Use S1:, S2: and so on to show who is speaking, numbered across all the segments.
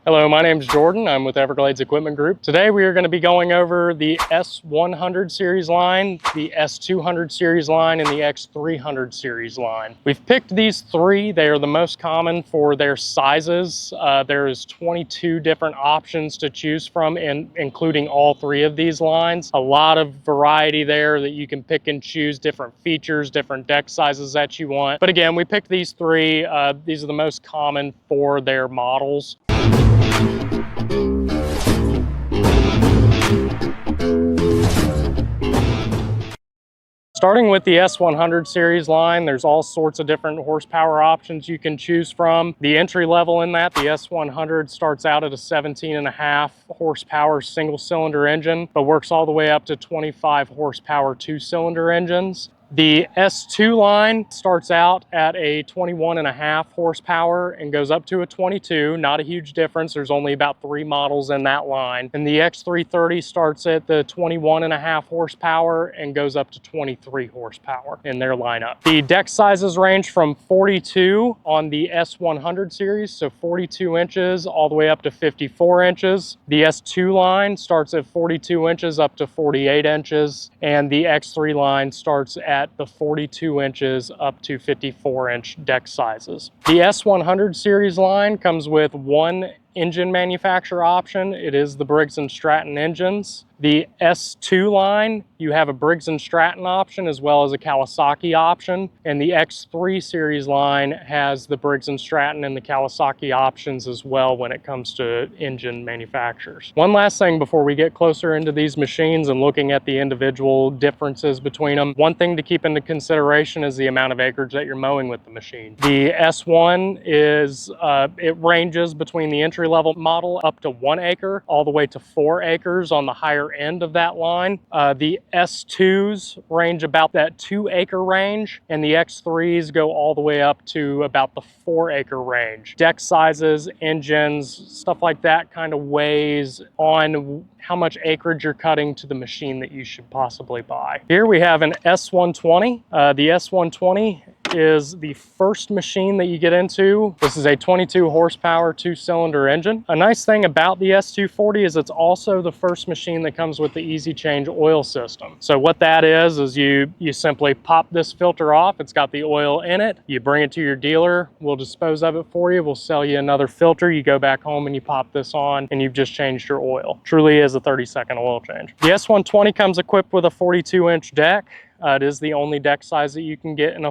S1: Hello, my name is Jordan. I'm with Everglades Equipment Group. Today we are going to be going over the S100 series line, the S200 series line, and the X300 series line. We've picked these three. They are the most common for their sizes. There is 22 different options to choose from, including all three of these lines. A lot of variety there that you can pick and choose different features, different deck sizes that you want. But again, we picked these three. These are the most common for their models. Starting with the S100 series line, there's all sorts of different horsepower options you can choose from. The entry level in that, the S100 starts out at a 17.5 horsepower single cylinder engine, but works all the way up to 25 horsepower two-cylinder engines. The S2 line starts out at a 21.5 horsepower and goes up to a 22. Not a huge difference. There's only about 3 models in that line. And the X330 starts at the 21.5 horsepower and goes up to 23 horsepower in their lineup. The deck sizes range from 42 on the S100 series, so 42 inches all the way up to 54 inches. The S2 line starts at 42 inches up to 48 inches, and the X3 line starts at the 42 inches up to 54-inch deck sizes. The S100 series line comes with one engine manufacturer option. It is the Briggs & Stratton engines. The S2 line, you have a Briggs & Stratton option as well as a Kawasaki option. And the X3 series line has the Briggs & Stratton and the Kawasaki options as well when it comes to engine manufacturers. One last thing before we get closer into these machines and looking at the individual differences between them. One thing to keep into consideration is the amount of acreage that you're mowing with the machine. The S1 is, it ranges between the entry-level model up to 1 acre all the way to 4 acres on the higher end of that line. The S2s range about that 2-acre range, and the X3s go all the way up to about the 4-acre range. Deck sizes, engines, stuff like that kind of weighs on how much acreage you're cutting to the machine that you should possibly buy. Here we have an S120. The S120 is the first machine that you get into. This is a 22 horsepower two-cylinder engine. A nice thing about the S240 is it's also the first machine that comes with the easy change oil system. So what that is you simply pop this filter off. It's got the oil in it. You bring it to your dealer. We'll dispose of it for you. We'll sell you another filter. You go back home and you pop this on and you've just changed your oil. Truly is a 30-second oil change. The S120 comes equipped with a 42-inch deck. It is the only deck size that you can get in the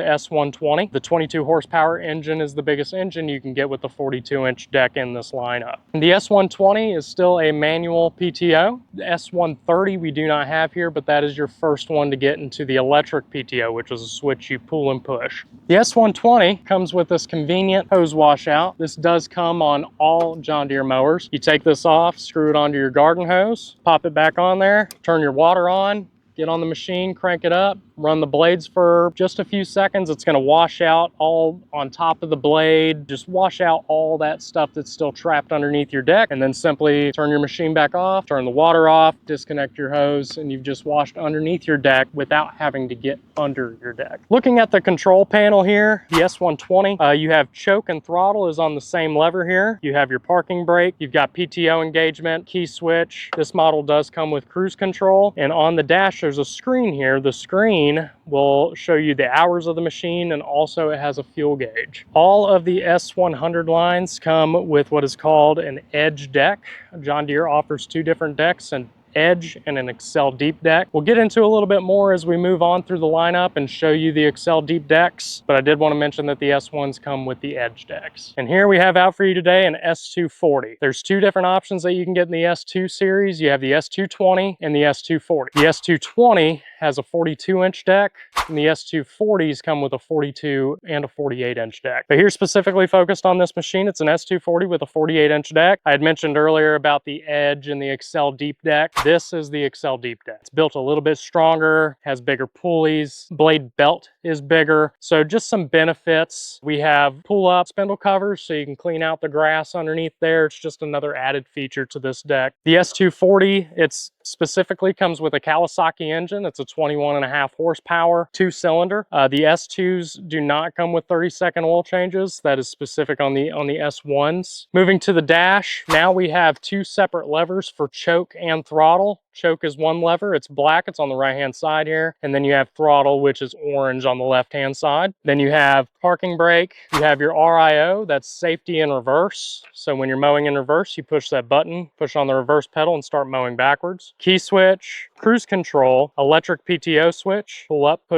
S1: S120. The 22 horsepower engine is the biggest engine you can get with the 42-inch deck in this lineup. And the S120 is still a manual PTO. The S130 we do not have here, but that is your first one to get into the electric PTO, which is a switch you pull and push. The S120 comes with this convenient hose washout. This does come on all John Deere mowers. You take this off, screw it onto your garden hose, pop it back on there, turn your water on, get on the machine, crank it up, run the blades for just a few seconds. It's going to wash out all on top of the blade, just wash out all that stuff that's still trapped underneath your deck, and then simply turn your machine back off, turn the water off, disconnect your hose, and you've just washed underneath your deck without having to get under your deck. Looking at the control panel here, the S120, you have choke and throttle is on the same lever here. You have your parking brake, you've got PTO engagement, key switch. This model does come with cruise control, and on the dash there's a screen here. The screen will show you the hours of the machine, and also it has a fuel gauge. All of the S100 lines come with what is called an Edge deck. John Deere offers 2 different decks, an Edge and an Excel Deep deck. We'll get into a little bit more as we move on through the lineup and show you the Excel Deep decks, but I did want to mention that the S1s come with the Edge decks. And here we have out for you today an S240. There's 2 different options that you can get in the S2 series. You have the S220 and the S240. The S220 has a 42-inch deck, and the S240s come with a 42 and a 48-inch deck. But here specifically focused on this machine, it's an S240 with a 48-inch deck. I had mentioned earlier about the Edge and the Excel Deep deck. This is the Excel Deep Deck. It's built a little bit stronger, has bigger pulleys, blade belt is bigger. So just some benefits. We have pull-up spindle covers so you can clean out the grass underneath there. It's just another added feature to this deck. The S240, it's specifically comes with a Kawasaki engine. It's a 21.5 horsepower, 2-cylinder. The S2s do not come with 30-second oil changes. That is specific on the S1s. Moving to the dash, now we have 2 separate levers for choke and throttle. Choke is one lever, it's black, it's on the right hand side here, and then you have throttle, which is orange on the left hand side. Then you have parking brake, you have your RIO, that's safety in reverse. So when you're mowing in reverse, you push that button, push on the reverse pedal and start mowing backwards. Key switch, cruise control, electric PTO switch, pull up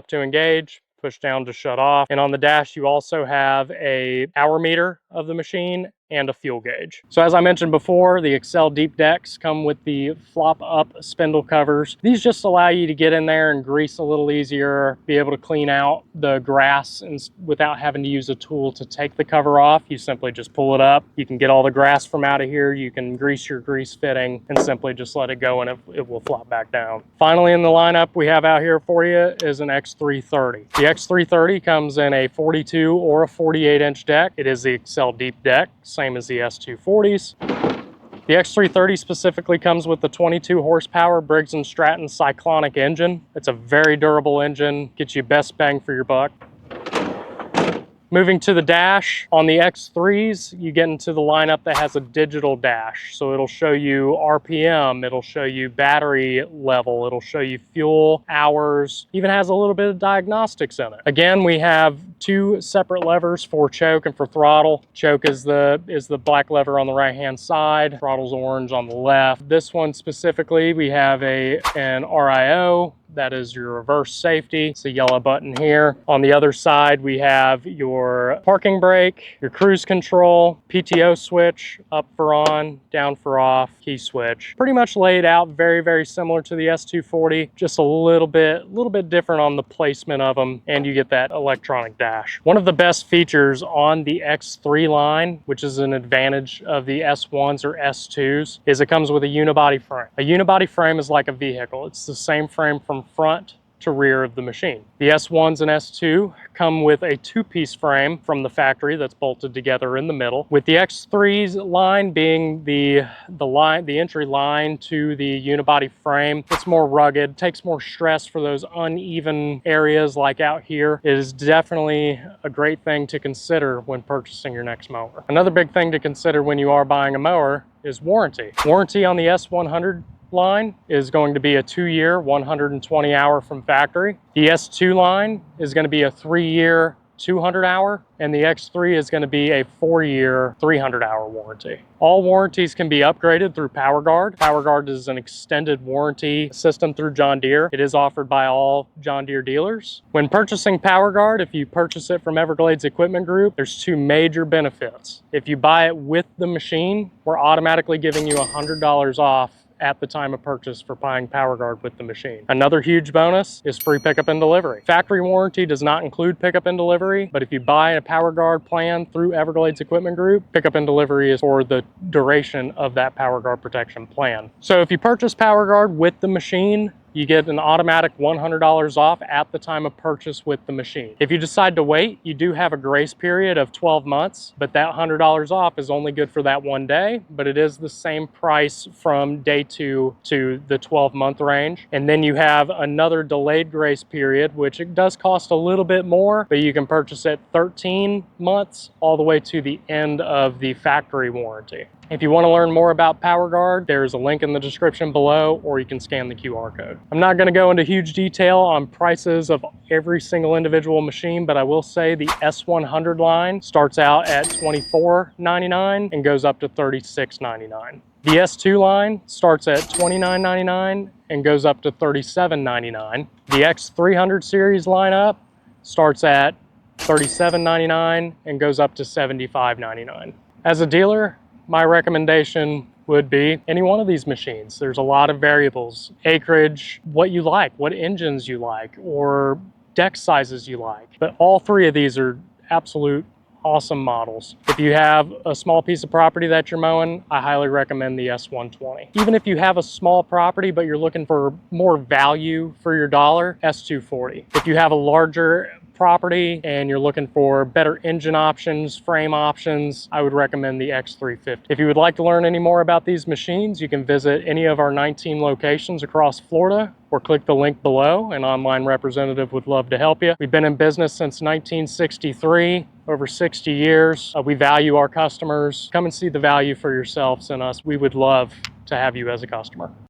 S1: to engage, push down to shut off. And on the dash, you also have a hour meter of the machine and a fuel gauge. So as I mentioned before, the Excel Deep Decks come with the flop up spindle covers. These just allow you to get in there and grease a little easier, be able to clean out the grass and without having to use a tool to take the cover off. You simply just pull it up. You can get all the grass from out of here. You can grease your grease fitting and simply just let it go and it will flop back down. Finally in the lineup we have out here for you is an X330. The X330 comes in a 42 or a 48 inch deck. It is the Excel Deep Deck, same as the S240s. The X330 specifically comes with the 22 horsepower Briggs & Stratton Cyclonic engine. It's a very durable engine, gets you best bang for your buck. Moving to the dash, on the X3s, you get into the lineup that has a digital dash. So it'll show you RPM, it'll show you battery level, it'll show you fuel, hours, even has a little bit of diagnostics in it. Again, we have 2 separate levers for choke and for throttle. Choke is the black lever on the right-hand side, throttle's orange on the left. This one specifically, we have an RIO. That is your reverse safety. It's a yellow button here. On the other side, we have your parking brake, your cruise control, PTO switch, up for on, down for off, key switch. Pretty much laid out very, very similar to the S240, just a little bit different on the placement of them, and you get that electronic dash. One of the best features on the X3 line, which is an advantage of the S1s or S2s, is it comes with a unibody frame. A unibody frame is like a vehicle. It's the same frame from front to rear of the machine. The S1s and S2 come with a 2-piece frame from the factory that's bolted together in the middle. With the X3's line being the entry line to the unibody frame, it's more rugged, takes more stress for those uneven areas like out here. It is definitely a great thing to consider when purchasing your next mower. Another big thing to consider when you are buying a mower is warranty. Warranty on the S100 line is going to be a 2-year, 120 hour from factory. The S2 line is going to be a 3-year, 200 hour, and the X3 is going to be a 4-year, 300 hour warranty. All warranties can be upgraded through PowerGuard. PowerGuard is an extended warranty system through John Deere. It is offered by all John Deere dealers. When purchasing PowerGuard, if you purchase it from Everglades Equipment Group, there's 2 major benefits. If you buy it with the machine, we're automatically giving you $100 off at the time of purchase for buying PowerGuard with the machine. Another huge bonus is free pickup and delivery. Factory warranty does not include pickup and delivery, but if you buy a PowerGuard plan through Everglades Equipment Group, pickup and delivery is for the duration of that PowerGuard protection plan. So if you purchase PowerGuard with the machine, you get an automatic $100 off at the time of purchase with the machine. If you decide to wait, you do have a grace period of 12 months, but that $100 off is only good for that one day, but it is the same price from day 2 to the 12-month range. And then you have another delayed grace period, which it does cost a little bit more, but you can purchase it 13 months all the way to the end of the factory warranty. If you want to learn more about PowerGuard, there's a link in the description below, or you can scan the QR code. I'm not going to go into huge detail on prices of every single individual machine, but I will say the S100 line starts out at $24.99 and goes up to $36.99. The S2 line starts at $29.99 and goes up to $37.99. The X300 series lineup starts at $37.99 and goes up to $75.99. As a dealer, my recommendation would be any one of these machines. There's a lot of variables. Acreage, what you like, what engines you like, or deck sizes you like. But all 3 of these are absolute awesome models. If you have a small piece of property that you're mowing, I highly recommend the S120. Even if you have a small property but you're looking for more value for your dollar, S240. If you have a larger property and you're looking for better engine options, frame options, I would recommend the X350. If you would like to learn any more about these machines, you can visit any of our 19 locations across Florida or click the link below. An online representative would love to help you. We've been in business since 1963, over 60 years. We value our customers. Come and see the value for yourselves in us. We would love to have you as a customer.